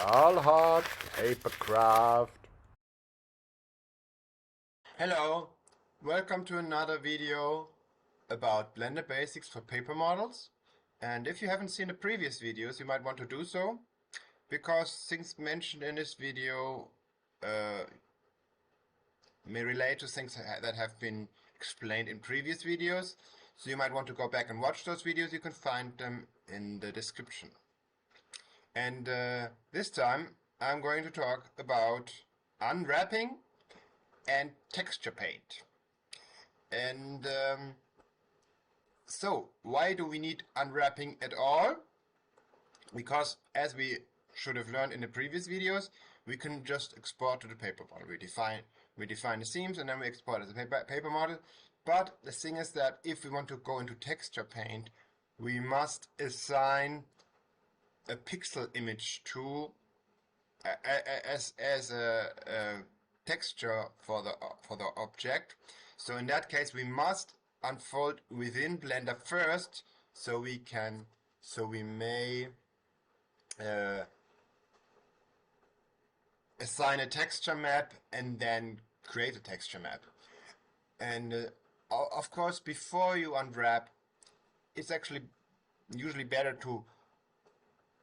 all hot Papercraft. Hello, welcome to another video about Blender basics for paper models. And if you haven't seen the previous videos, you might want to do so, because things mentioned in this video may relate to things that have been explained in previous videos. So you might want to go back and watch those videos. You can find them in the description. And this time I'm going to talk about unwrapping and texture paint. And so why do we need unwrapping at all? Because as we should have learned in the previous videos, we can just export to the paper model. We define the seams and then we export as a paper model. But the thing is that if we want to go into texture paint, we must assign a pixel image to as a texture for the object. So in that case, we must unfold within Blender first, so we may assign a texture map and then create a texture map. And of course, before you unwrap, it's actually usually better to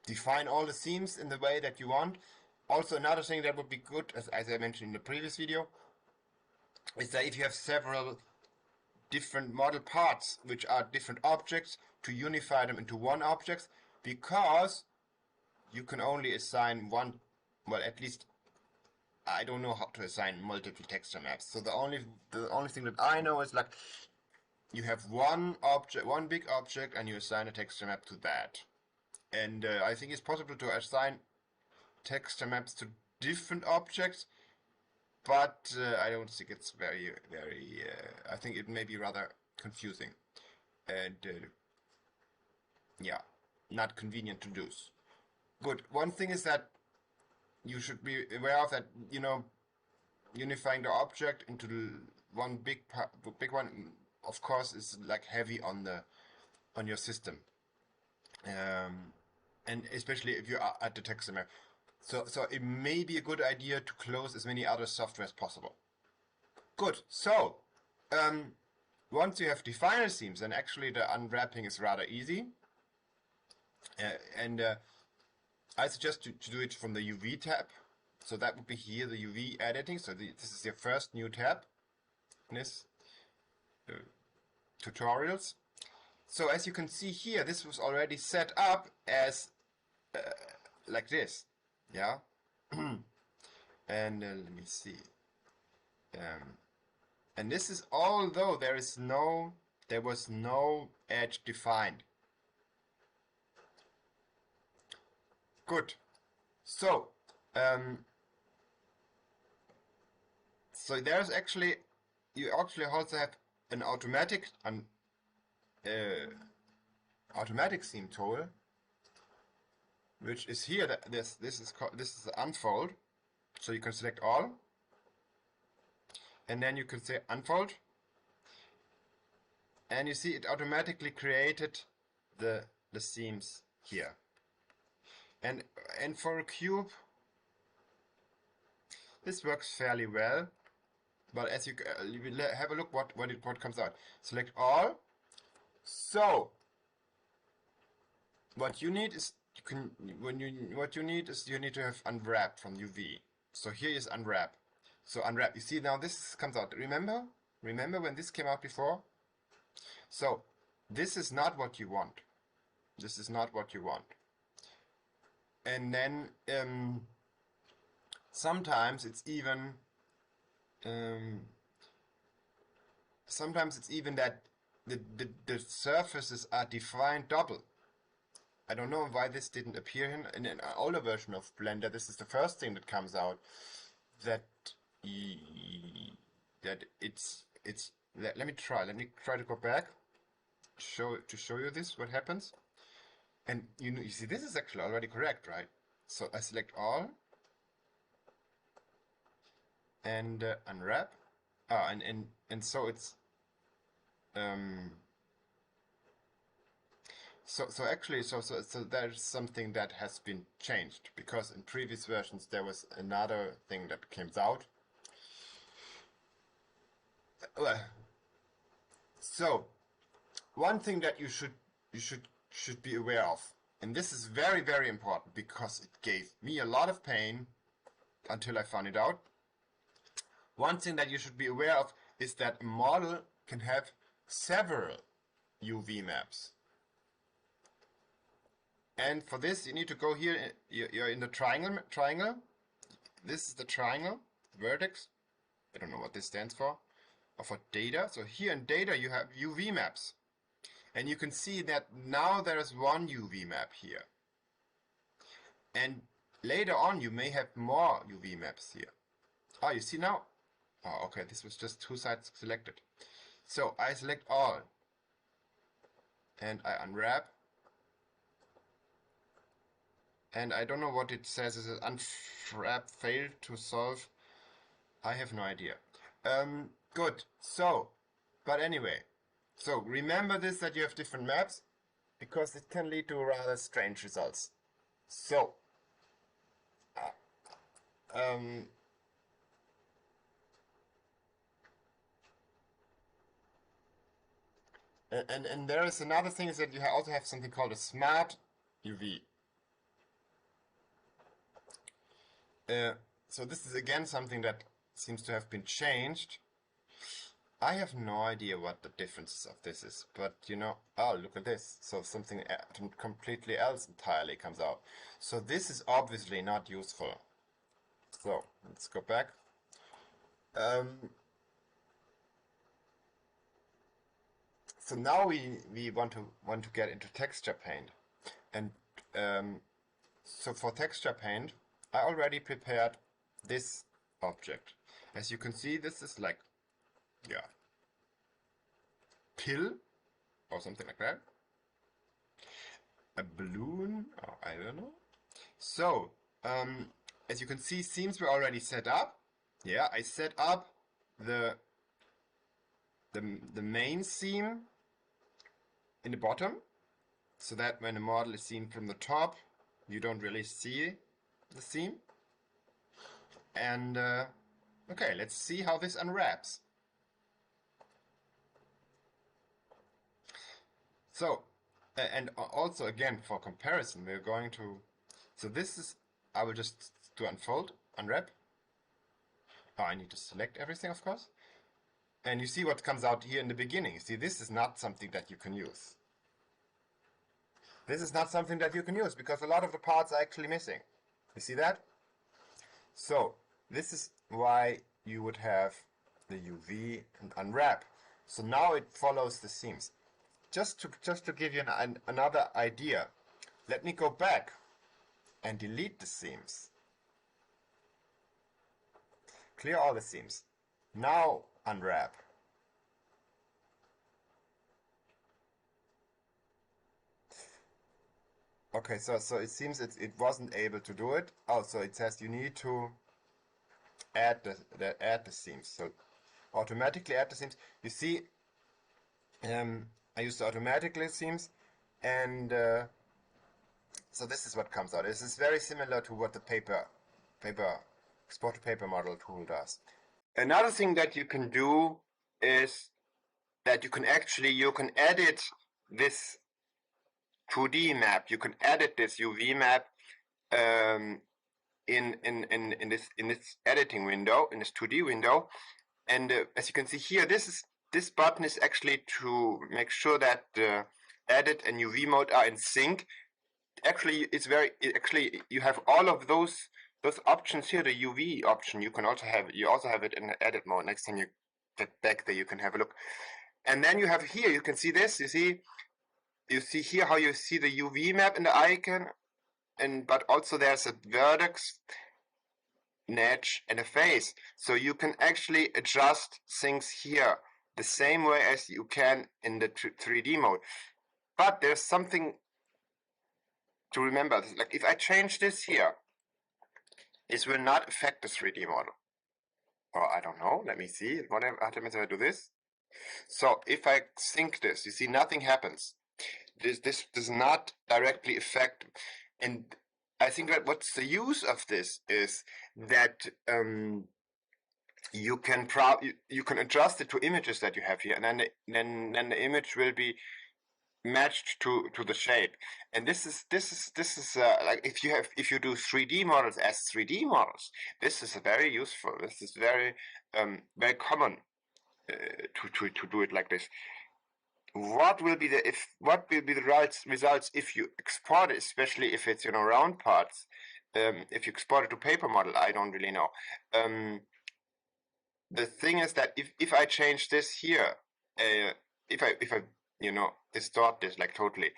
define all the seams in the way that you want. Also, another thing that would be good, as I mentioned in the previous video, is that if you have several different model parts which are different objects, to unify them into one object, because you can only assign one, well, at least I don't know how to assign multiple texture maps. So the only thing that I know is, like, you have one big object, and you assign a texture map to that. And I think it's possible to assign texture maps to different objects, but I don't think it's very I think it may be rather confusing and yeah, not convenient to do. Good. One thing is that you should be aware of that, you know, unifying the object into one big one, of course, is like heavy on your system, and especially if you are at the texture map. So it may be a good idea to close as many other software as possible. Good. So once you have defined the seams, then actually the unwrapping is rather easy. I suggest to do it from the UV tab. So that would be here, the UV editing. So this is your first new tab in this tutorials. So as you can see here, this was already set up as like this. Yeah. And let me see. And this is although there was no edge defined. Good. So so there's actually, you actually also have an automatic seam tool, which is here. This is the unfold. So you can select all, and then you can say unfold, and you see it automatically created the seams here. And for a cube, this works fairly well. But as you will have a look what comes out. Select all. So what you need is you need to have unwrap from UV. So here is unwrap. So unwrap. You see now this comes out. Remember when this came out before? So this is not what you want. This is not what you want. And then sometimes it's even that the surfaces are defined double. I don't know why this didn't appear in an older version of Blender. This is the first thing that comes out, that it's let me try to go back to show you this, what happens. And you see this is actually already correct, right? So I select all and unwrap. And so it's So actually, so there's something that has been changed, because in previous versions there was another thing that came out. Well, so one thing that you should be aware of, and this is very, very important because it gave me a lot of pain until I found it out. One thing that you should be aware of is that a model can have several UV maps. And for this, you need to go here. You're in the triangle. This is the triangle, vertex. I don't know what this stands for. Or for data. So here in data, you have UV maps. And you can see that now there is one UV map here. And later on, you may have more UV maps here. Oh, you see now? Oh, okay, this was just two sides selected. So I select all. And I unwrap. And I don't know what it says. Is it unwrap failed to solve? I have no idea. Good. So, but anyway. So remember this, that you have different maps, because it can lead to rather strange results. So, and there is another thing, is that you also have something called a smart UV. So this is again something that seems to have been changed. I have no idea what the difference of this is, but you know, oh, look at this. So something completely else entirely comes out. So this is obviously not useful. So let's go back. So now we want to get into texture paint, and so for texture paint, I already prepared this object. As you can see, this is like, yeah, pill or something like that. A balloon, or I don't know. So as you can see, themes were already set up. Yeah, I set up the main theme in the bottom, so that when the model is seen from the top, you don't really see the theme. And okay, let's see how this unwraps. So, and also again for comparison, we're going to, so this is, I will just do unwrap. Oh, I need to select everything, of course. And you see what comes out here in the beginning. See, this is not something that you can use. This is not something that you can use, because a lot of the parts are actually missing. You see that? So, this is why you would have the UV and unwrap. So now it follows the themes. Just to give you another idea, let me go back and delete the themes. Clear all the themes. Now unwrap. Okay, so it seems it wasn't able to do it. Oh, so it says you need to add the themes. So automatically add the themes. You see, I used the automatically themes, and so this is what comes out. This is very similar to what the paper export to paper model tool does. Another thing that you can do is that you can edit this 2D map. You can edit this UV map in this editing window, in this 2D window. And as you can see here, this button is actually to make sure that the edit and UV mode are in sync. Actually, you have all of those options here. The UV option you also have it in the edit mode. Next time you get back there, you can have a look. And then you have here, you can see this. You see here how you see the UV map in the icon, but also there's a vertex, an edge, and a face. So you can actually adjust things here the same way as you can in the 3D mode. But there's something to remember. Like if I change this here, this will not affect the 3D model. Or I don't know. Let me see. What happens if I do this? So if I sync this, you see nothing happens. this does not directly affect. And I think that what's the use of this is that you can you can adjust it to images that you have here, and then the image will be matched to the shape. And this is like if you do 3D models as 3D models, this is very useful. This is very very common to do it like this. What will be the results if you export it, especially if it's round parts? If you export it to paper model, I don't really know. The thing is that if I change this here, if I distort this like totally,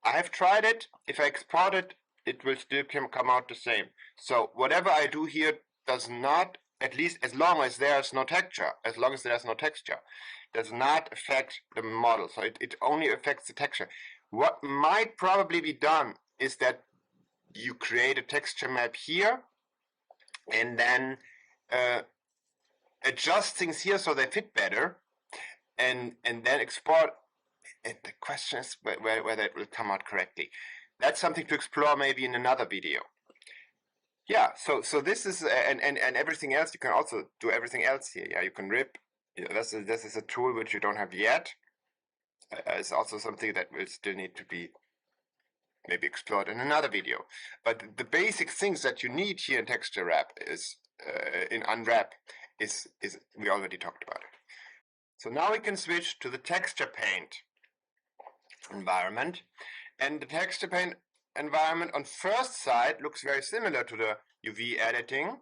I have tried it. If I export it, it will still come out the same. So whatever I do here does not, at least as long as there's no texture, does not affect the model. So it only affects the texture. What might probably be done is that you create a texture map here and then adjust things here so they fit better, and then export. And the question is whether it will come out correctly. That's something to explore maybe in another video. Yeah, so this is and everything else, you can also do everything else here. Yeah, you can rip. This is a tool which you don't have yet. It's also something that will still need to be maybe explored in another video. But the basic things that you need here in Texture Wrap is in Unwrap is we already talked about it. So now we can switch to the texture paint environment, and the texture paint environment on first sight looks very similar to the UV editing.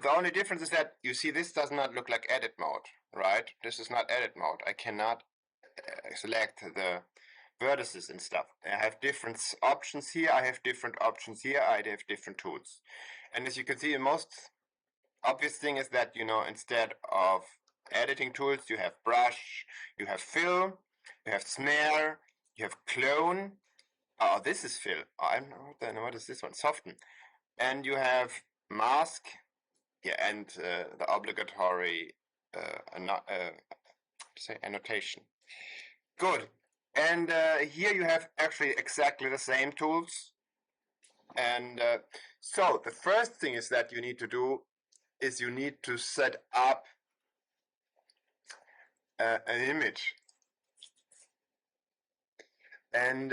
The only difference is that you see this does not look like edit mode, right? This is not edit mode. I cannot select the vertices and stuff. I have different options here. I have different options here. I have different tools. And as you can see, the most obvious thing is that, instead of editing tools, you have brush, you have fill, you have snare, you have clone. Oh, this is fill. What is this one? Soften. And you have mask. Yeah, and the obligatory annotation. Good. And here you have actually exactly the same tools. And so the first thing is that you need to do is you need to set up an image. And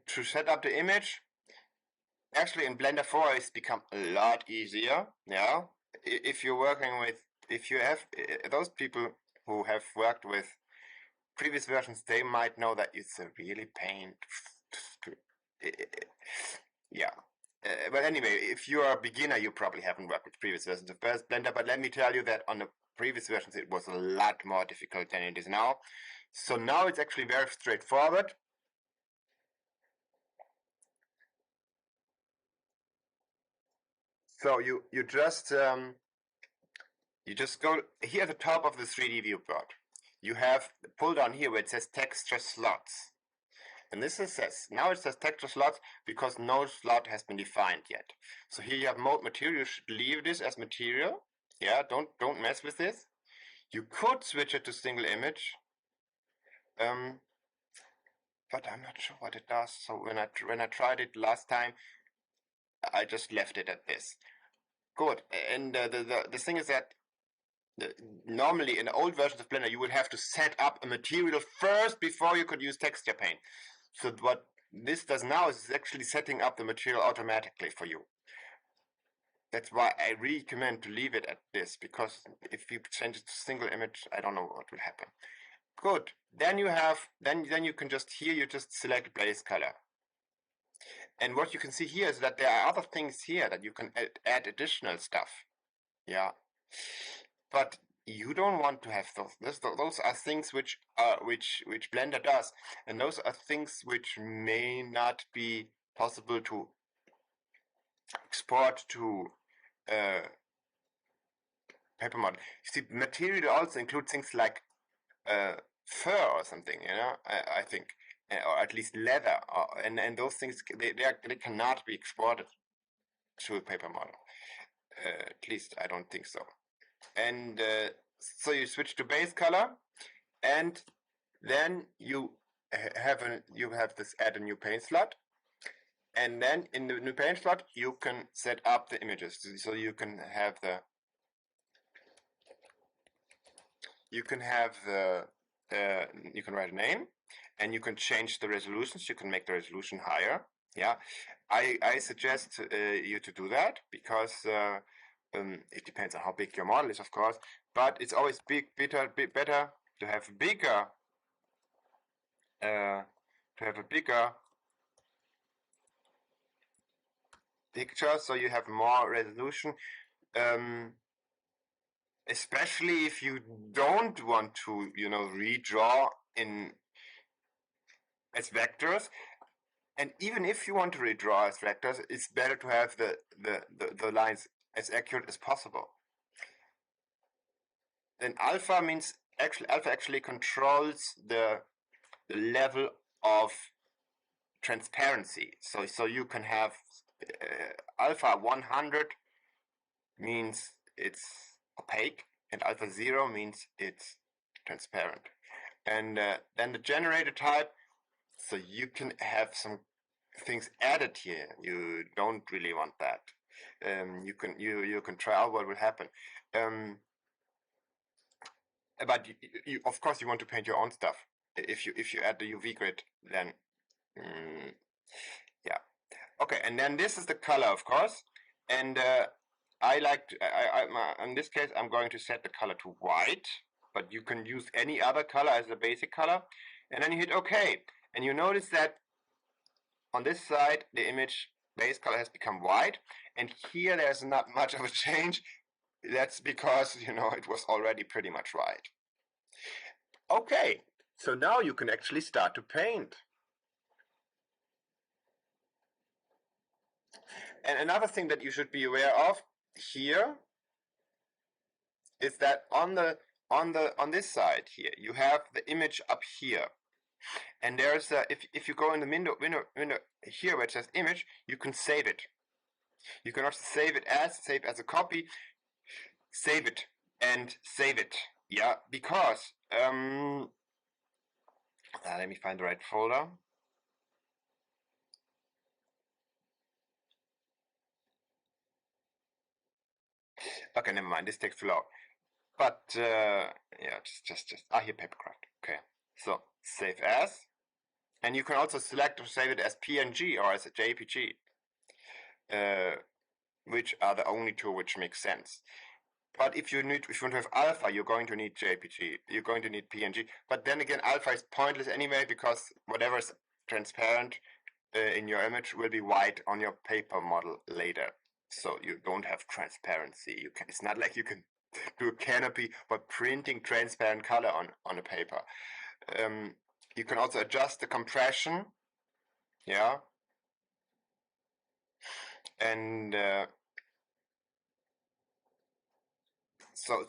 to set up the image, actually in Blender 4 it's become a lot easier. Yeah, if you're working with, if you have those people who have worked with previous versions, they might know that it's a really pain yeah. But anyway, if you're a beginner, you probably haven't worked with previous versions of Blender, but let me tell you that on the previous versions it was a lot more difficult than it is now. So now it's actually very straightforward. So you just go here at the top of the 3D viewport. You have pull down here where it says texture slots. And this says, now it says texture slots because no slot has been defined yet. So here you have mode material. You should leave this as material. Yeah, don't mess with this. You could switch it to single image. But I'm not sure what it does. So when I tried it last time, I just left it at this. Good. And the thing is that normally in old versions of Blender, you would have to set up a material first before you could use texture paint. So what this does now is actually setting up the material automatically for you. That's why I recommend to leave it at this, because if you change it to single image, I don't know what will happen. Good. Then you have, then you can just, here you just select base color. And what you can see here is that there are other things here that you can add additional stuff. Yeah. But you don't want to have those. Those are things which Blender does, and those are things which may not be possible to export to paper model. You see, material also includes things like fur or something, I think, or at least leather, and those things they cannot be exported to a paper model. At least I don't think so. And so you switch to base color, and then you have this add a new paint slot, and then in the new paint slot you can set up the images. So you can have the you can write a name, and you can change the resolutions. You can make the resolution higher. Yeah, I suggest you to do that, because it depends on how big your model is, of course. But it's always better to have a bigger picture, so you have more resolution. Especially if you don't want to, redraw in as vectors. And even if you want to redraw as vectors, it's better to have the lines as accurate as possible. And alpha actually controls the level of transparency. So you can have alpha 100 means it's opaque, and alpha 0 means it's transparent. And then the generator type, so you can have some things added here. You don't really want that. You can try out what will happen. But you of course you want to paint your own stuff. If you add the UV grid, then yeah. Okay, and then this is the color, of course, and in this case I'm going to set the color to white, but you can use any other color as a basic color, and then you hit OK, and you notice that on this side the image base color has become white, and here there's not much of a change. That's because it was already pretty much white. Okay, so now you can actually start to paint. And another thing that you should be aware of here is that on this side here you have the image up here, and there's if you go in the window here where it says image, you can save it. You can also save as a copy, save it and save it. Yeah, because let me find the right folder. Okay, never mind. This takes too long. But yeah, just here, Papercraft. Okay, so save as, and you can also select to save it as PNG or as a JPG, which are the only two which make sense. But if you want to have alpha, you're going to need JPG. You're going to need PNG. But then again, alpha is pointless anyway, because whatever is transparent in your image will be white on your paper model later. So you don't have transparency. It's not like you can do a canopy by printing transparent color on a paper. You can also adjust the compression. Yeah. And so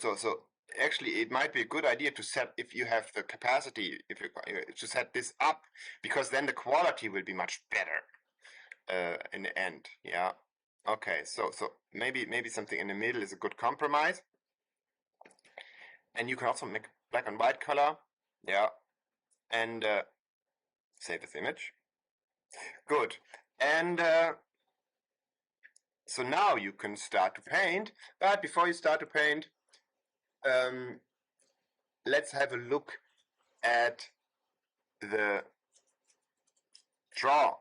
actually it might be a good idea to set, if you have the capacity, to set this up, because then the quality will be much better in the end. Yeah. Okay, so maybe something in the middle is a good compromise. And you can also make black and white color. Yeah. And save this image. Good. And so now you can start to paint. But before you start to paint, let's have a look at the draw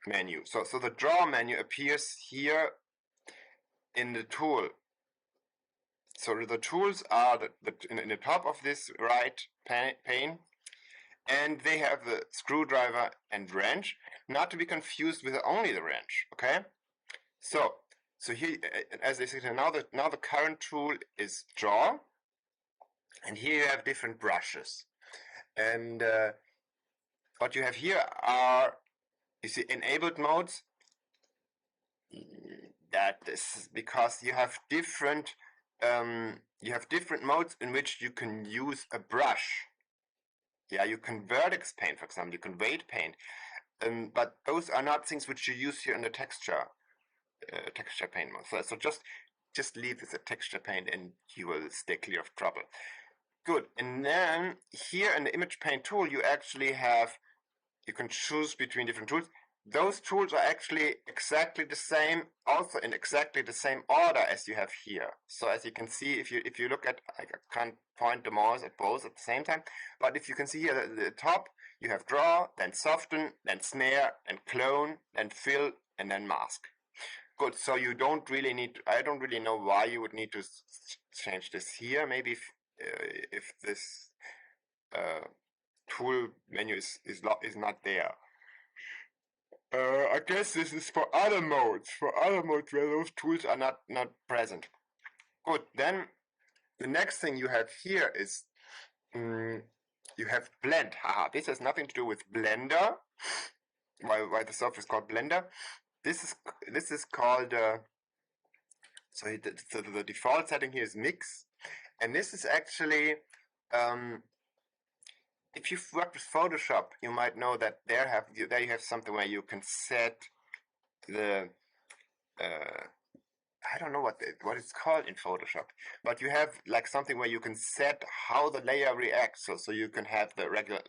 menu. So the draw menu appears here in the tool. So the tools are in the top of this right pane, and they have the screwdriver and wrench, not to be confused with only the wrench. Okay, so here, as I said, now the current tool is draw, and here you have different brushes, and what you have here are, you see, enabled modes. That is because you have different modes in which you can use a brush. Yeah, you can vertex paint, for example, you can weight paint, but those are not things which you use here in the texture paint mode. So just just leave this a texture paint and you will stay clear of trouble. Good. And then here in the image paint tool, you actually have, you can choose between different tools. Those tools are actually exactly the same, also in exactly the same order as you have here. So as you can see, if you look at, I can't point the mouse at both at the same time, but if you can see here at the top, you have draw, then soften, then snare, then clone, then fill, and then mask. Good. So you don't really need. I don't really know why you would need to change this here. Maybe if this tool menu is not there. I guess this is for other modes. For other modes where those tools are not present. Good. Then the next thing you have here is you have blend. Haha. This has nothing to do with Blender. Why the software is called Blender? This is called. So the default setting here is mix, and this is actually, if you've worked with Photoshop, you might know that there you have something where you can set the, I don't know what it's called in Photoshop, but you have like something where you can set how the layer reacts. So you can have the regular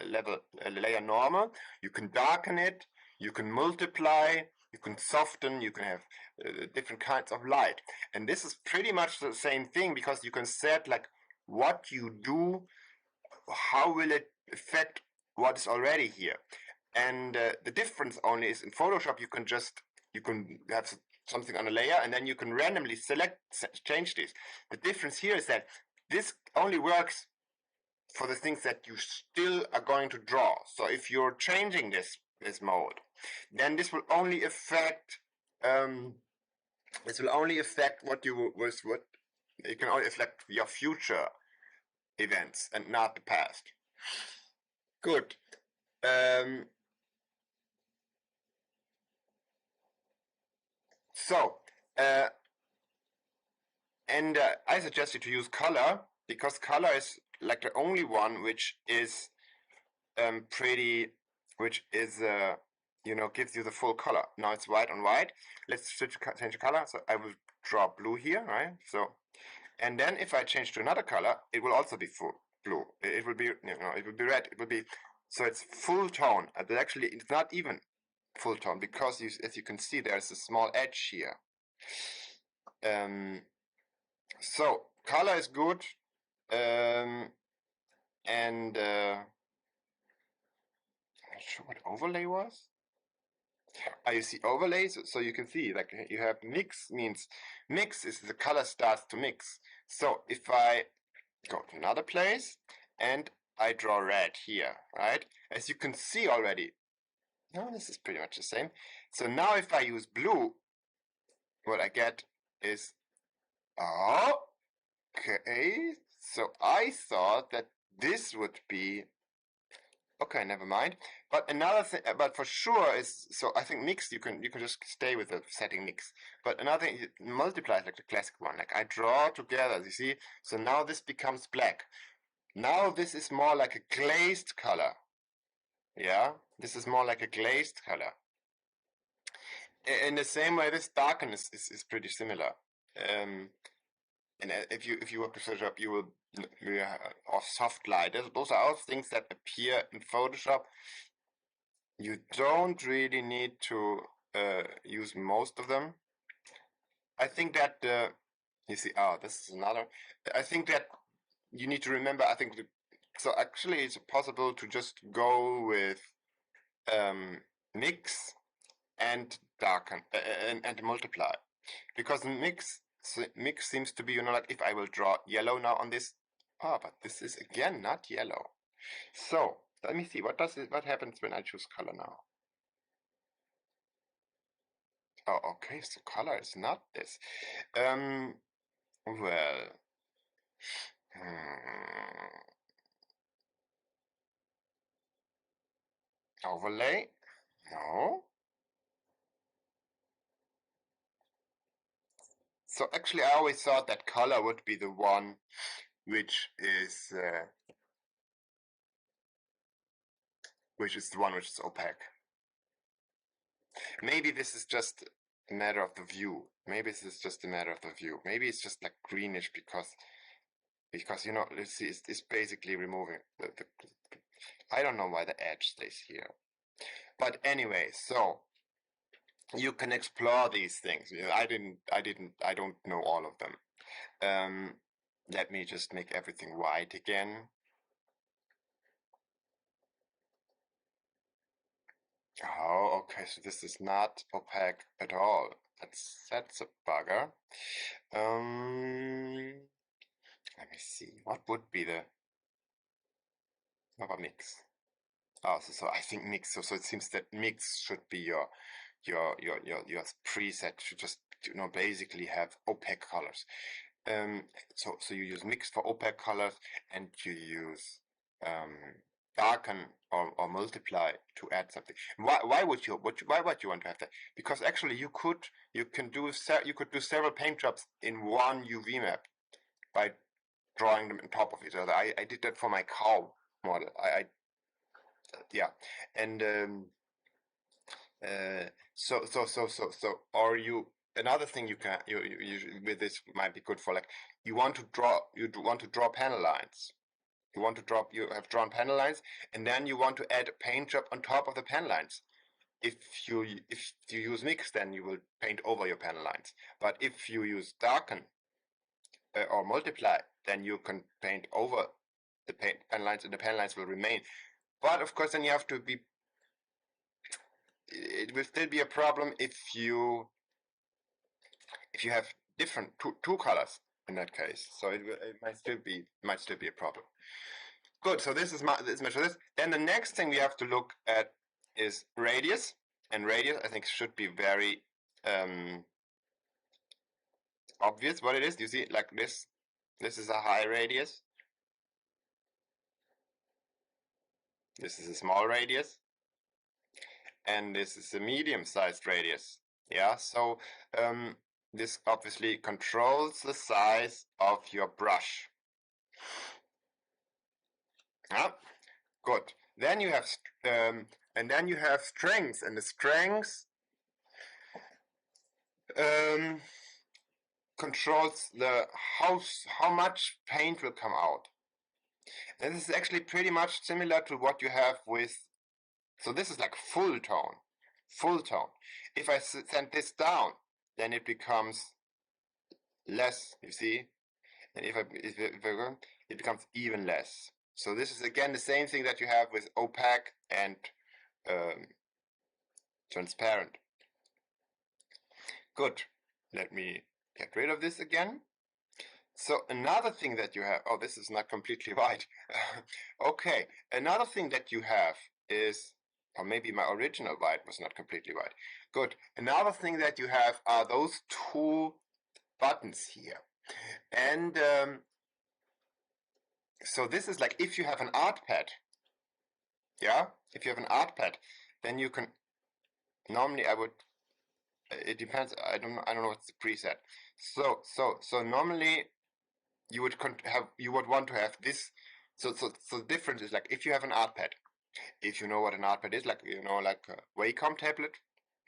level layer normal, you can darken it, you can multiply, you can soften, you can have different kinds of light. And this is pretty much the same thing, because you can set like what you do, how will it affect what is already here. And the difference only is in Photoshop you can have something on a layer and then you can randomly change this. The difference here is that this only works for the things that you still are going to draw. So if you're changing this mode, then this will only affect what it can only affect your future events and not the past. Good. I suggest you to use color, because color is like the only one which is gives you the full color. Now it's white on white. Let's change the color. So I will draw blue here, right? So, and then if I change to another color, it will also be full blue. It will be, it will be red. It will be, so it's full tone. But actually, it's not even full tone, because as you can see, there's a small edge here. So color is good, and I'm not sure what overlay was. You see overlays, so you can see like you have mix, means mix is the color starts to mix. So if I go to another place and I draw red here, right? As you can see already, no, this is pretty much the same. So now if I use blue, what I get is, okay, so I thought that this would be, okay, never mind. But another thing, but for sure is, so I think mix, you can just stay with the setting mix. But another thing, it multiplies like the classic one. Like I draw together, you see? So now this becomes black. Now this is more like a glazed color. Yeah, this is more like a glazed color. In the same way, this darkness is pretty similar. And if you work with Photoshop, you will, or soft light. Those are all things that appear in Photoshop. You don't really need to use most of them. I think that you see. Oh, this is another. I think that you need to remember. I think so. Actually, it's possible to just go with mix and darken and multiply, because mix seems to be, like if I will draw yellow now on this, but this is again not yellow. So let me see what happens when I choose color now. Oh, okay, so color is not this. Well, overlay, no. So actually, I always thought that color would be the one which is the one which is opaque. Maybe this is just a matter of the view. Maybe this is just a matter of the view. Maybe it's just like greenish because you know, let's see, it's basically removing the I don't know why the edge stays here. But anyway, so you can explore these things. You know, I don't know all of them. Let me just make everything white again. Oh, okay, so this is not opaque at all. That's a bugger. Let me see. What would be the what about mix? Oh, so I think mix. So it seems that mix should be your preset. Should just, you know, basically have opaque colors. So you use mix for opaque colors, and you use darken or multiply to add something. Why would you want to have that? Because actually you can do several paint jobs in one UV map by drawing them on top of each other. I did that for my cow model. Yeah, and so or you another thing you can you with this might be good for, like, you want to draw panel lines. You have drawn panel lines, and then you want to add a paint job on top of the panel lines. If you use mix, then you will paint over your panel lines. But if you use darken or multiply, then you can paint over the panel lines, and the panel lines will remain. But of course, then you have to be. It will still be a problem if you have different two colors in that case. So it might still be a problem. Good. So this is measure this. Then the next thing we have to look at is radius, and radius I think should be very obvious what it is. You see, like this. This is a high radius. This is a small radius. And this is a medium-sized radius. Yeah, so this obviously controls the size of your brush. Yeah, good. Then you have strengths, and the strengths controls the how much paint will come out. And this is actually pretty much similar to what you have with. So this is like full tone. If I send this down, then it becomes less, you see, and if I go, it becomes even less. So this is again the same thing that you have with opaque and transparent. Good. Let me get rid of this again. So another thing that you have, oh, this is not completely white. Okay, another thing that you have is, or maybe my original white was not completely white. Good. Another thing that you have are those two buttons here. And so this is like if you have an art pad. Yeah, if you have an art pad, then you can. Normally, I would. It depends. I don't know what's the preset. So normally, you would want to have this. So the difference is, like, if you have an art pad. If you know what an art pad is, like, you know, like a Wacom tablet.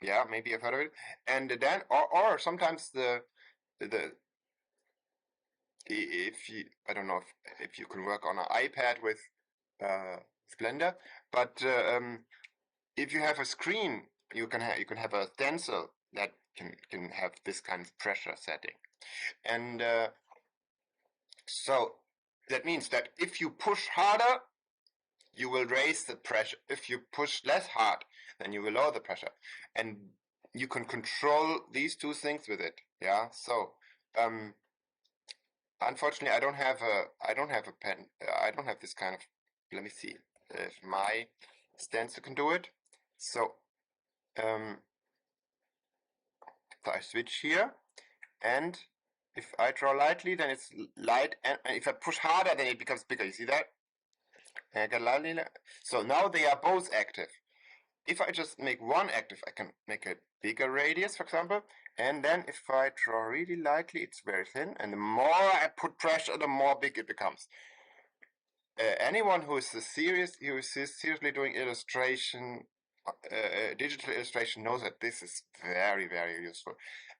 Yeah, maybe you've heard of it. And then, or sometimes if you, I don't know if you can work on an iPad with Blender, but if you have a screen, you can have a stencil that can have this kind of pressure setting, and so that means that if you push harder, you will raise the pressure. If you push less hard, then you will lower the pressure, and you can control these two things with it. Yeah, so unfortunately, I don't have a pen. I don't have this kind of. Let me see if my stencil can do it. So, so I switch here, and if I draw lightly, then it's light, and if I push harder, then it becomes bigger. You see that? And I get lightly. So now they are both active. If I just make one active, I can make a bigger radius, for example. And then if I draw really lightly, it's very thin. And the more I put pressure, the more big it becomes. Anyone who is seriously doing illustration digital illustration knows that this is very, very useful.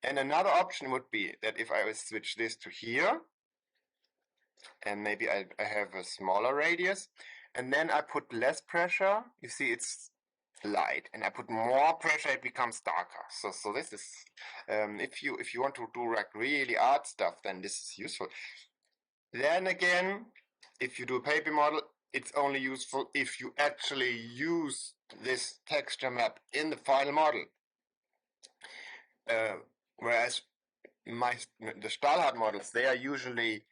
And another option would be that if I would switch this to here, and maybe I have a smaller radius, and then I put less pressure, you see it's light, and I put more pressure, it becomes darker. So this is, if you want to do like really art stuff, then this is useful. Then again, if you do a paper model, it's only useful if you actually use this texture map in the final model. Whereas the Stahlhardt models, they are usually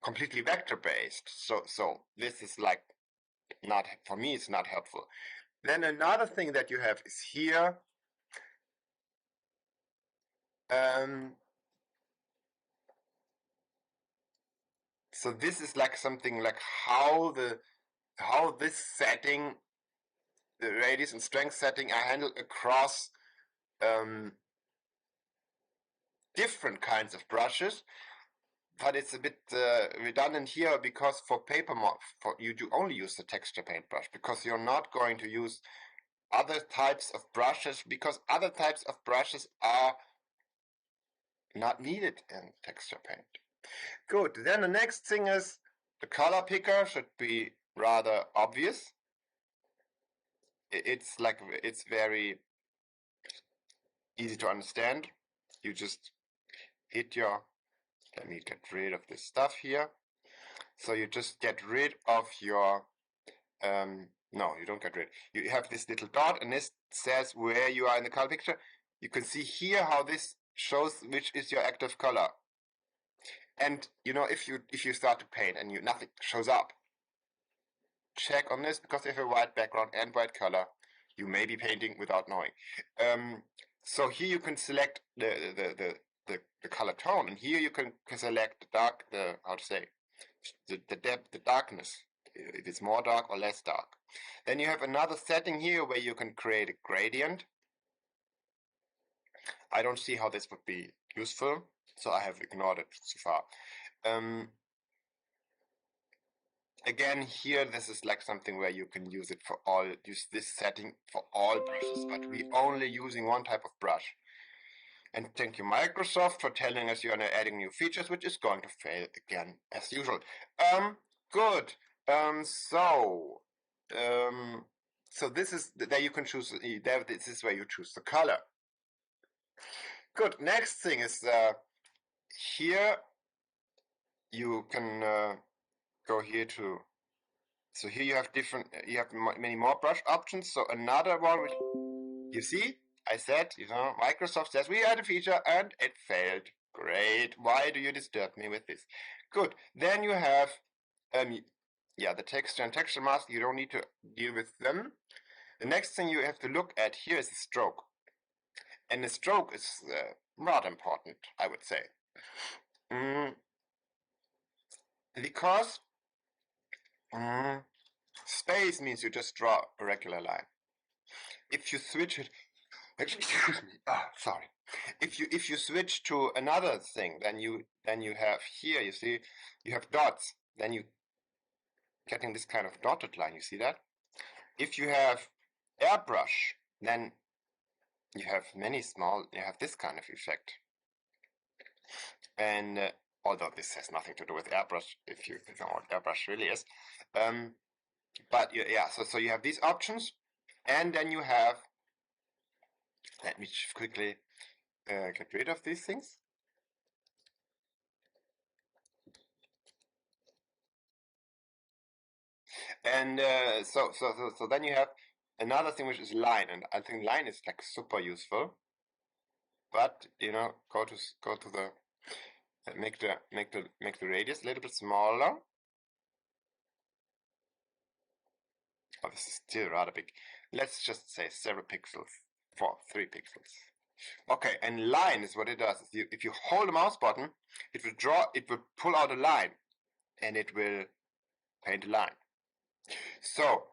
completely vector based. So this is like not, for me, it's not helpful. Then another thing that you have is here. So this is like something like how this setting, the radius and strength setting, are handled across different kinds of brushes. But it's a bit redundant here, because for you do only use the texture paint brush, because you're not going to use other types of brushes, because other types of brushes are not needed in texture paint. Good. Then the next thing is the color picker should be rather obvious. It's very easy to understand. You just hit your, let me get rid of this stuff here. So you just get rid of your, no, you don't get rid. You have this little dot, and this says where you are in the color picture. You can see here how this shows which is your active color. And you know, if you start to paint and nothing shows up, check on this, because if a white background and white color, you may be painting without knowing. So here you can select the color tone, and here you can select the depth, the darkness, if it's more dark or less dark. Then you have another setting here where you can create a gradient. I don't see how this would be useful, so I have ignored it so far. Again, here this is like something where you can use this setting for all brushes, but we're only using one type of brush. And thank you, Microsoft, for telling us you're adding new features, which is going to fail again as usual. Good. So this is there you can choose. This is where you choose the color. Good. Next thing is here you can go here to. So here you have many more brush options. So another one, which you see, I said, Microsoft says we had a feature and it failed. Great. Why do you disturb me with this? Good. Then you have, the texture and texture mask. You don't need to deal with them. The next thing you have to look at here is the stroke. And the stroke is rather important, I would say. Because space means you just draw a regular line. If you switch it, excuse me, sorry. If you switch to another thing, then you have here, you see, you have dots. Then you getting this kind of dotted line. You see that? If you have airbrush, then you have you have this kind of effect. And although this has nothing to do with airbrush, if you know what airbrush really is, but yeah, so you have these options, and then you have. Let me quickly get rid of these things. And so then you have another thing, which is line, and I think line is like super useful. But go to the make the radius a little bit smaller. Oh, this is still rather big. Let's just say several pixels, 3 pixels. Okay, and line is what it does. If you hold the mouse button, it will pull out a line, and it will paint a line. So,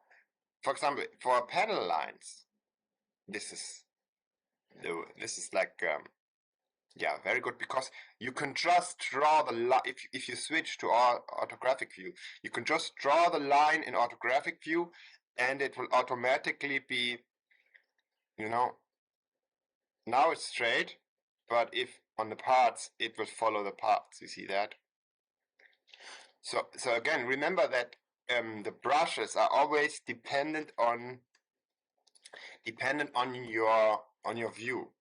for example, for panel lines, this is like very good, because you can just draw the line. If you switch to orthographic view, you can just draw the line in orthographic view, and it will automatically be you know, now it's straight, but if on the parts, it will follow the parts. You see that? So again, remember that the brushes are always dependent on your view.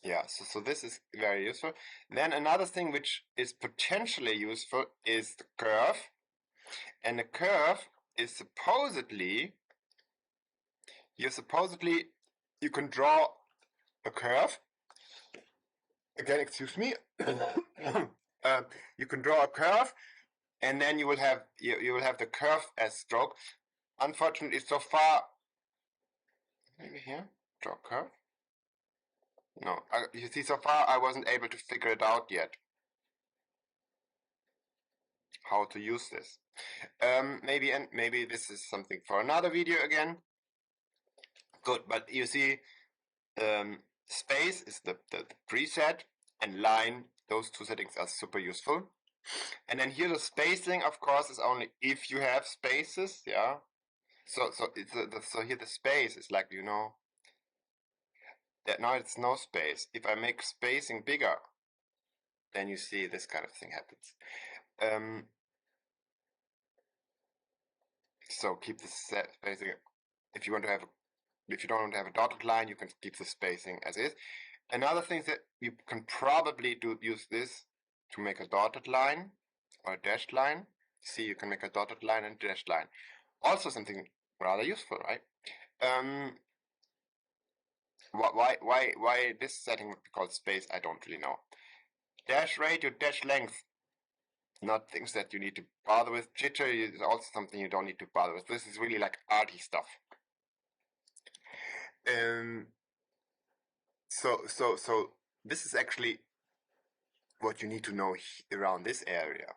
Yeah, so this is very useful. Then another thing which is potentially useful is the curve. And the curve is supposedly you can draw a curve. Again, excuse me. You can draw a curve, and then you will have the curve as stroke. Unfortunately, so far, maybe here, draw curve. No, you see, so far I wasn't able to figure it out yet. How to use this? Maybe this is something for another video again. Good, but you see, space is the preset, and line, those two settings are super useful. And then here the spacing, of course, is only if you have spaces, yeah. So here the space is like, that now it's no space. If I make spacing bigger, then you see this kind of thing happens. So keep the spacing. If you don't want to have a dotted line, you can keep the spacing as is. Another thing is that you can probably use this to make a dotted line or a dashed line. See, you can make a dotted line and dashed line. Also something rather useful, right? Why this setting would be called space, I don't really know. Dash rate or dash length, not things that you need to bother with. Jitter is also something you don't need to bother with. This is really like arty stuff. So this is actually what you need to know around this area.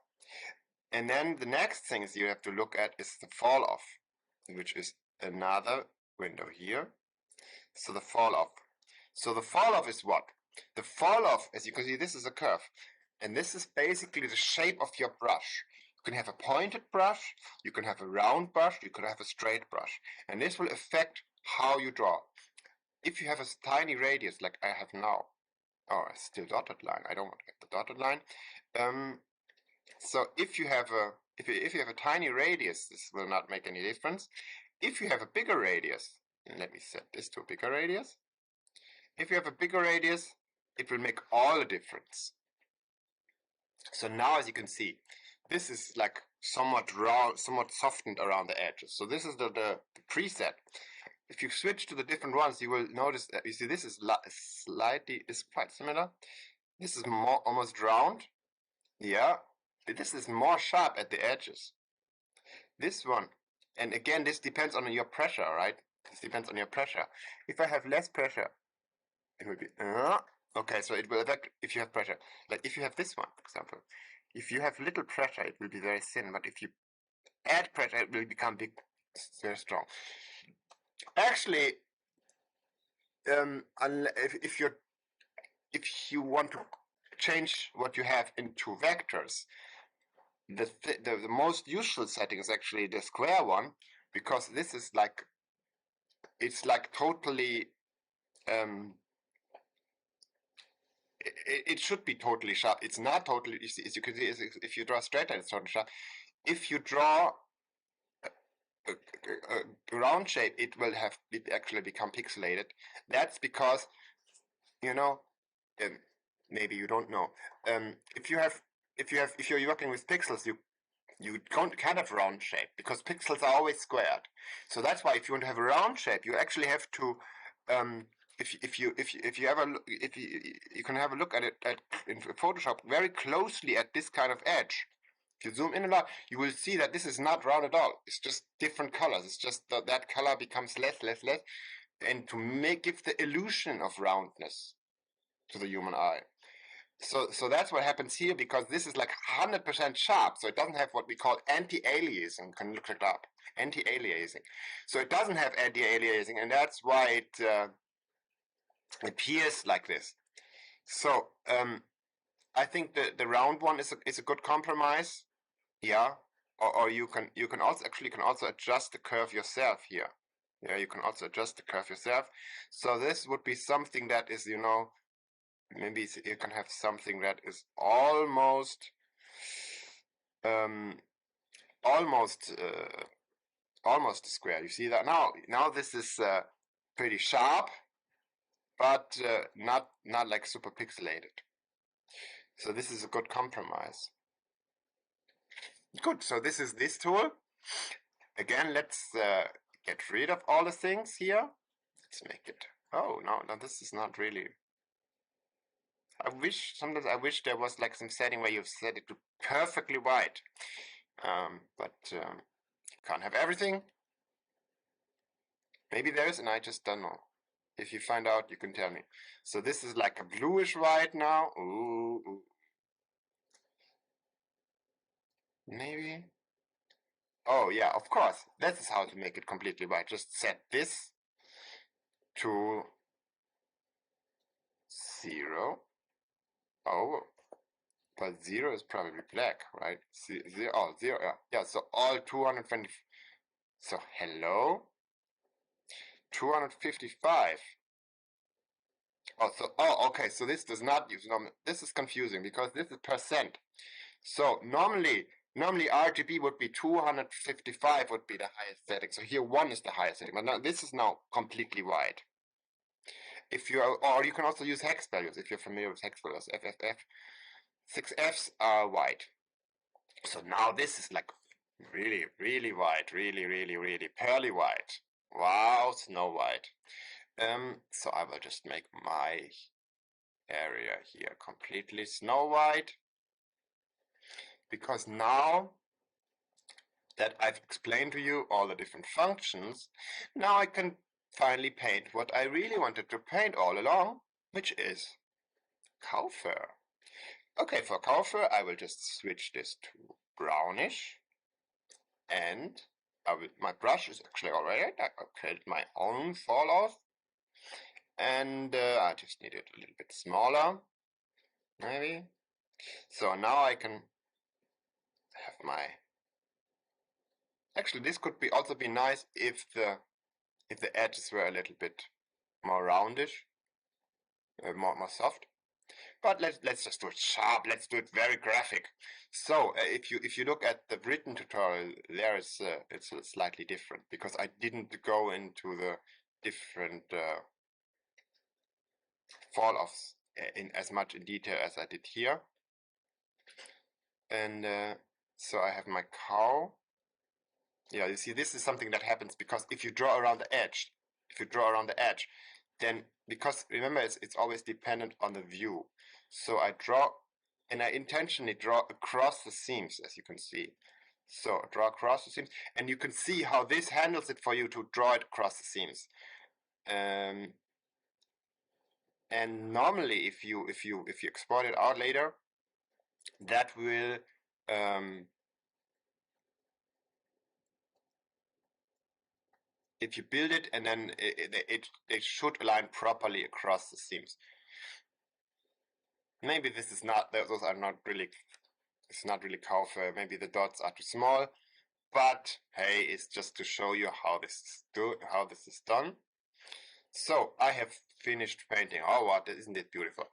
And then the next things you have to look at is the fall off, which is another window here. So the fall off. So the fall off is what? The fall off, as you can see, this is a curve. And this is basically the shape of your brush. You can have a pointed brush, you can have a round brush, you can have a straight brush. And this will affect how you draw. If you have a tiny radius like I have now, or still dotted line, I don't want to get the dotted line. So if you have a tiny radius, this will not make any difference. If you have a bigger radius, and let me set this to a bigger radius. If you have a bigger radius, it will make all the difference. So now, as you can see, this is like somewhat round, somewhat softened around the edges. So this is the preset. If you switch to the different ones, you will notice that you see this is quite similar. This is more almost round. Yeah, this is more sharp at the edges. This one, and again, this depends on your pressure, right? This depends on your pressure. If I have less pressure, it will be okay. So it will affect if you have pressure. Like if you have this one, for example, if you have little pressure, it will be very thin. But if you add pressure, it will become big, very strong. Actually, if you want to change what you have into vectors, the most useful setting is actually the square one, because this is like, it's like totally it should be totally sharp. It's not totally, as you can see, if you draw a straight line, it's totally sharp. If you draw a round shape, it actually become pixelated. That's because, maybe you don't know. If you're working with pixels, you can't have round shape because pixels are always squared. So that's why if you want to have a round shape, you actually have to if you can have a look at it in Photoshop very closely at this kind of edge. If you zoom in a lot, you will see that this is not round at all. It's just different colors. It's just that color becomes less, and to give the illusion of roundness to the human eye. So that's what happens here, because this is like 100% sharp. So it doesn't have what we call anti-aliasing. You can look it up. Anti-aliasing. So it doesn't have anti-aliasing, and that's why it appears like this. So I think the round one is a good compromise. Yeah. Or you can also adjust the curve yourself here. Yeah, you can also adjust the curve yourself. So this would be something that is, you know, maybe you can have something that is almost, almost, almost a square. You see that now? Now this is pretty sharp, but not like super pixelated. So this is a good compromise. Good. So this is this tool. Again, let's get rid of all the things here. Let's make it. Oh no, this is not really. Sometimes I wish there was like some setting where you've set it to perfectly white. But you can't have everything. Maybe there is, and I just don't know. If you find out, you can tell me. So this is like a bluish white now. Ooh. Maybe. Oh yeah, of course. That is how to make it completely white. Just set this to 0. Oh, but 0 is probably black, right? 0, oh, 0, yeah. So all 220. So hello, 255. Oh, okay. So this does not use normal. This is confusing because this is percent. So normally RGB would be 255 would be the highest setting. So here 1 is the highest setting. But now this is now completely white. If you are, or you can also use hex values if you're familiar with hex values. FFF, 6Fs are white. So now this is like really white, really pearly white. Wow, Snow White. So I will just make my area here completely Snow White, because now that I've explained to you all the different functions, now I can finally paint what I really wanted to paint all along, which is cow fur. Okay, for cow fur I will just switch this to brownish, and my brush is actually already, I created my own fall off, and I just need it a little bit smaller, maybe. So now I can have my. Actually, this could be also be nice if the edges were a little bit more roundish, more soft. But let's just do it sharp. Let's do it very graphic. So if you look at the written tutorial, there is it's slightly different because I didn't go into the different fall-offs in as much in detail as I did here. And so I have my cow. Yeah, you see, this is something that happens because if you draw around the edge, then because remember it's always dependent on the view. So I draw, and I intentionally draw across the seams, as you can see. So draw across the seams, and you can see how this handles it for you to draw it across the seams. And normally, if you export it out later, that will if you build it and then it should align properly across the seams. Maybe this is not, those are not really, it's not really cow fur. Maybe the dots are too small, but hey, it's just to show you how this is done. So I have finished painting. Oh, what, isn't it beautiful?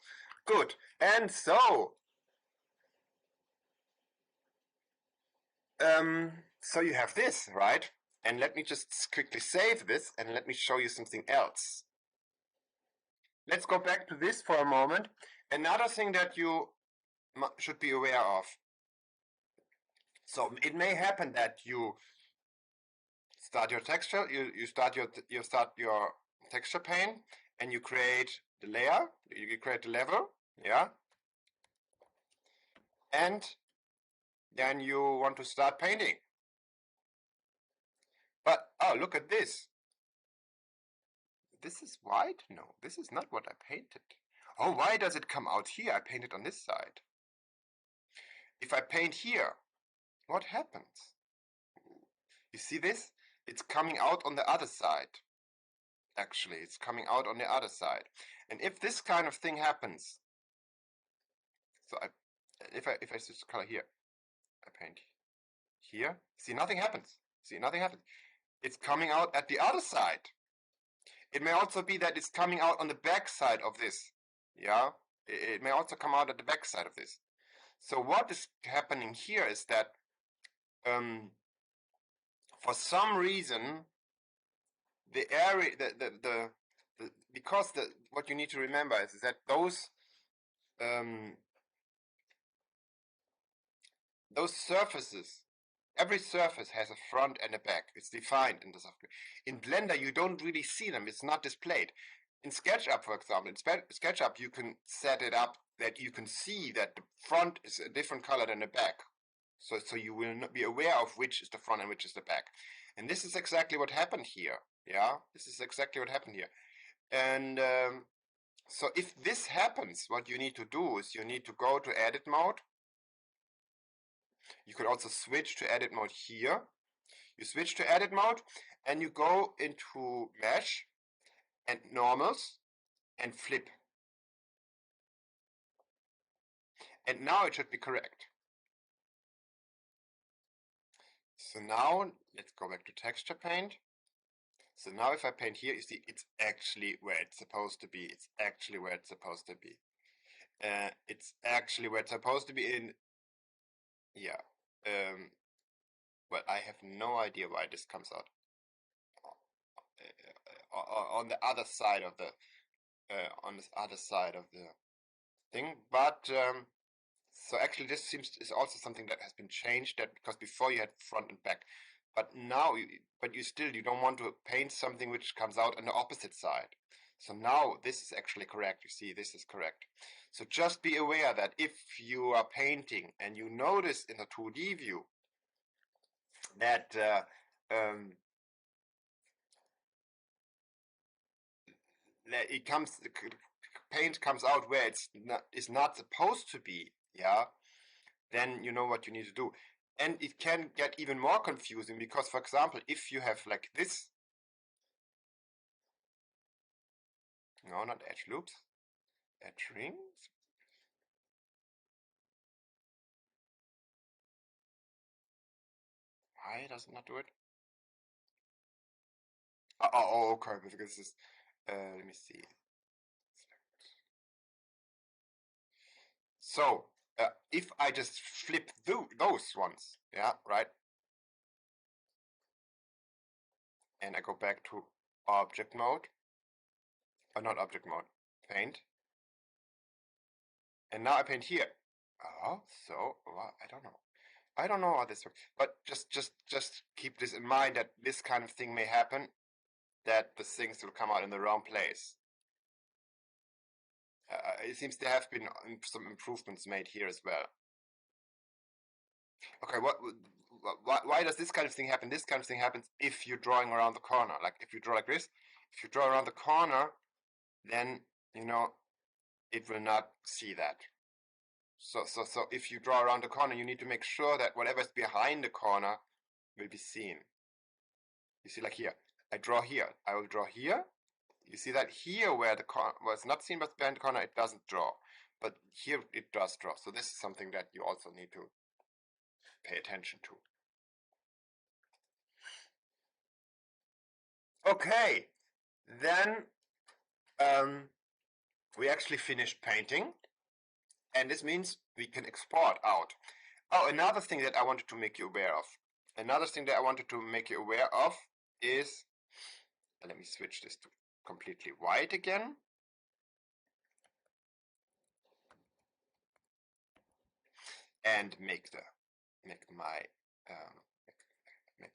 Good. And so you have this, right? And let me just quickly save this and let me show you something else. Let's go back to this for a moment. Another thing that you should be aware of. So it may happen that you start your texture, you start your texture pane, and you create the layer, you create the level, yeah, and then you want to start painting. But oh, look at this. This is white? No, this is not what I painted. Oh, why does it come out here? I painted on this side. If I paint here, what happens? You see this? It's coming out on the other side. Actually, it's coming out on the other side. And if this kind of thing happens, so if I switch color here, I paint here, see, nothing happens. See, nothing happens. it's coming out at the other side. It may also be that it's coming out on the back side of this. Yeah, it may also come out at the back side of this. So what is happening here is that for some reason the area, because what you need to remember is that those surfaces, every surface has a front and a back. It's defined in the software. In Blender, you don't really see them. It's not displayed. In SketchUp, for example, in SketchUp, you can set it up that you can see that the front is a different color than the back. So you will not be aware of which is the front and which is the back. And this is exactly what happened here. Yeah, this is exactly what happened here. And so if this happens, what you need to do is you need to go to edit mode. You could also switch to edit mode here. You switch to edit mode and you go into mesh and normals and flip. And now it should be correct. So now let's go back to texture paint. So now if I paint here, you see it's actually where it's supposed to be. It's actually where it's supposed to be. It's actually where it's supposed to be in, yeah. Well, I have no idea why this comes out on the other side of the thing. But so actually this is also something that has been changed, that because before you had front and back, but now you don't want to paint something which comes out on the opposite side. So now this is actually correct. You see, this is correct. So just be aware that if you are painting and you notice in the 2D view that the paint comes out where it's not supposed to be, yeah, then you know what you need to do. And it can get even more confusing because, for example, if you have like this, no, not edge loops, edge rings. Why does it not do it? Oh, okay, because this is, let me see. So, if I just flip those ones, yeah, right? And I go back to object mode, or not object mode, paint. And now I paint here. Oh, so, well, I don't know. I don't know how this works, but just keep this in mind that this kind of thing may happen, that the things will come out in the wrong place. It seems there have been some improvements made here as well. Okay, why does this kind of thing happen? This kind of thing happens if you're drawing around the corner. Like if you draw like this, if you draw around the corner, then, you know, it will not see that. So if you draw around the corner, you need to make sure that whatever's behind the corner will be seen. You see, like here, I draw here, I will draw here. You see that here where the corner was not seen but behind the corner, it doesn't draw. But here it does draw. So this is something that you also need to pay attention to. Okay, then we actually finished painting, and this means we can export out. Oh, another thing that I wanted to make you aware of. Another thing that I wanted to make you aware of is, let me switch this to completely white again. And make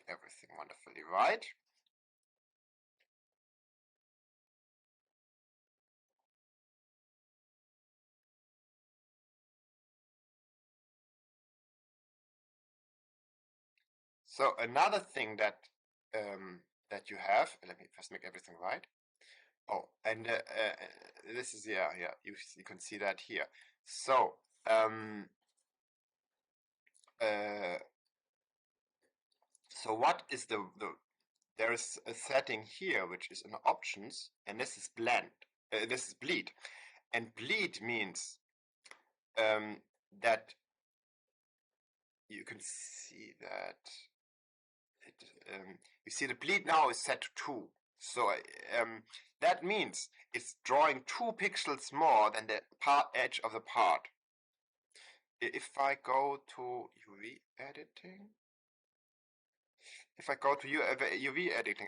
everything wonderfully white. So another thing that that you have, let me first make everything white. Oh, and this is, yeah, you can see that here. So so what is there is a setting here which is in options, and this is blend. This is bleed, and bleed means that you can see that you see the bleed now is set to 2. So that means it's drawing 2 pixels more than the edge of the part. If I go to UV editing,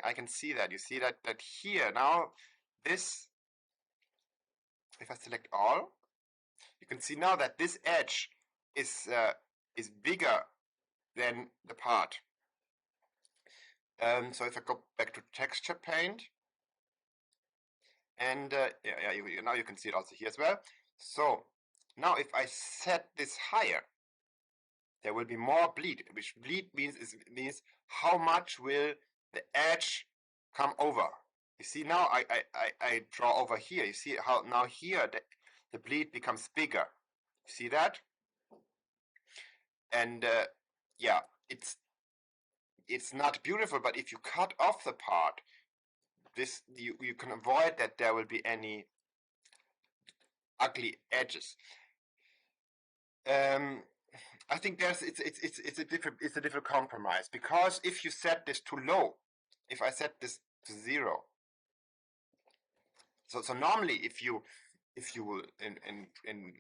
I can see that. You see that here now, this, if I select all, you can see now that this edge is bigger than the part. So if I go back to texture paint, and now you can see it also here as well. So now if I set this higher, there will be more bleed, which bleed means how much will the edge come over. You see now I draw over here. You see how now here the bleed becomes bigger. You see that? And yeah, it's not beautiful, but if you cut off the part, this you can avoid that there will be any ugly edges. I think it's a different compromise, because if you set this too low, if I set this to 0, so normally if you will in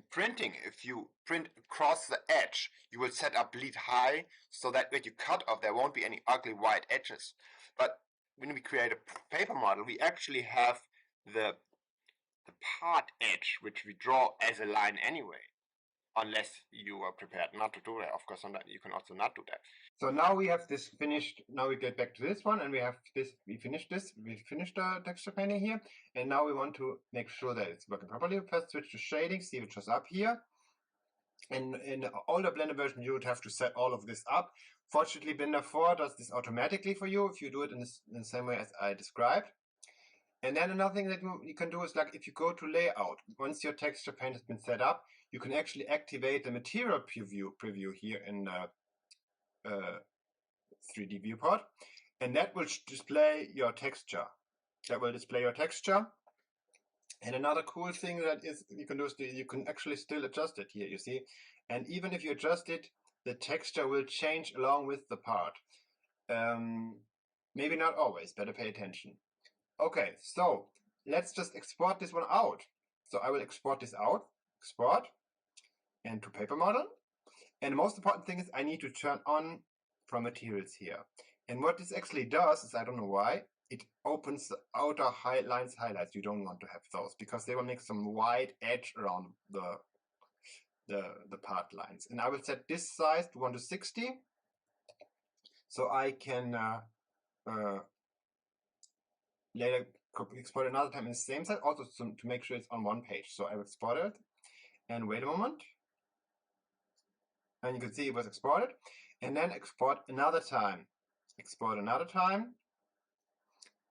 printing, if you print across the edge, you will set up bleed high, so that when you cut off, there won't be any ugly white edges. But when we create a paper model, we actually have the part edge, which we draw as a line anyway, unless you are prepared not to do that. Of course, you can also not do that. So now we have this finished. Now we get back to this one, and we have this. We finished this. We finished the texture painting here, and now we want to make sure that it's working properly. First, switch to shading. See if it shows up here. And in the older Blender version, you would have to set all of this up. Fortunately, Blender 4 does this automatically for you if you do it in the same way as I described. And then another thing that you can do is, like, if you go to layout, once your texture paint has been set up, you can actually activate the material preview here in 3D viewport, and that will display your texture. And another cool thing that you can do is you can actually still adjust it here, you see. And even if you adjust it, the texture will change along with the part. Maybe not always, better pay attention. Okay, so let's just export this one out. So I will export this out, export, and to paper model. And the most important thing is I need to turn on from materials here. And what this actually does is, I don't know why, it opens the outer highlights. You don't want to have those, because they will make some white edge around the part lines. And I will set this size to 1 to 60, so I can later export another time in the same size, also to make sure it's on one page. So I will export it, and wait a moment, and you can see it was exported, and then export another time,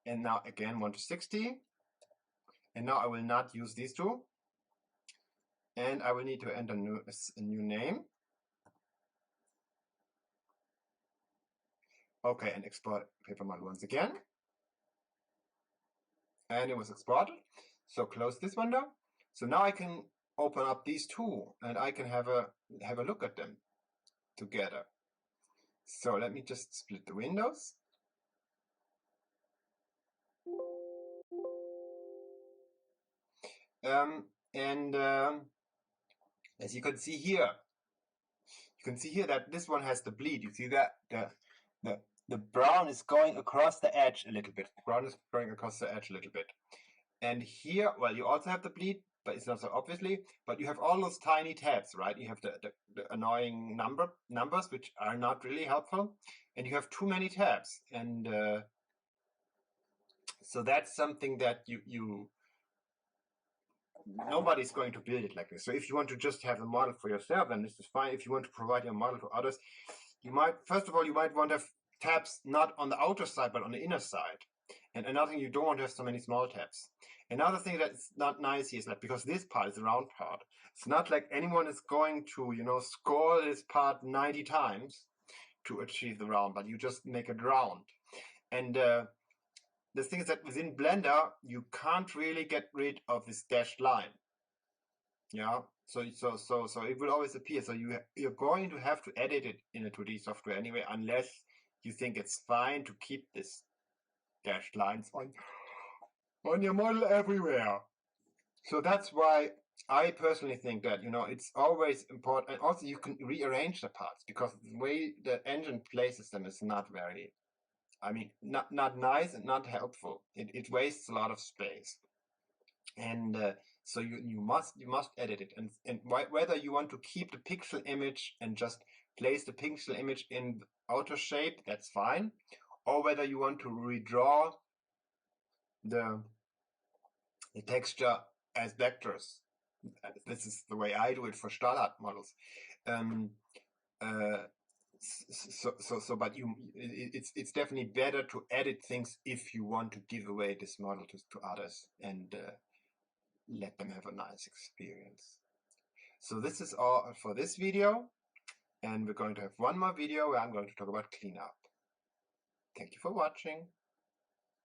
and now again 1 to 60, and now I will not use these two, and I will need to enter a new name. Okay, and export paper model once again, and it was exported. So close this window. So now I can open up these two, and I can have a look at them together. So let me just split the windows. As you can see here, that this one has the bleed. You see that the brown is going across the edge a little bit. And here, well, you also have the bleed, but it's not so obviously. But you have all those tiny tabs, right? You have the annoying numbers, which are not really helpful, and you have too many tabs. And so that's something that nobody's going to build it like this. So if you want to just have a model for yourself, then this is fine. If you want to provide your model to others, you might want to have tabs not on the outer side, but on the inner side. And another thing, you don't want to have so many small tabs. Another thing that's not nice here is that, because this part is a round part, it's not like anyone is going to, score this part 90 times to achieve the round, but you just make it round. And the thing is that within Blender, you can't really get rid of this dashed line. Yeah, so it will always appear. So you're going to have to edit it in a 2D software anyway, unless you think it's fine to keep this dashed lines on your model everywhere. So that's why I personally think that, it's always important. And also you can rearrange the parts, because the way the engine places them is not very, not nice and not helpful. It wastes a lot of space. And so you must edit it. And whether you want to keep the pixel image and just place the pixel image in outer shape, that's fine. Or whether you want to redraw the texture as vectors. This is the way I do it for Stahlart models. But it's definitely better to edit things if you want to give away this model to others and let them have a nice experience. So this is all for this video, and we're going to have one more video where I'm going to talk about cleanup. Thank you for watching.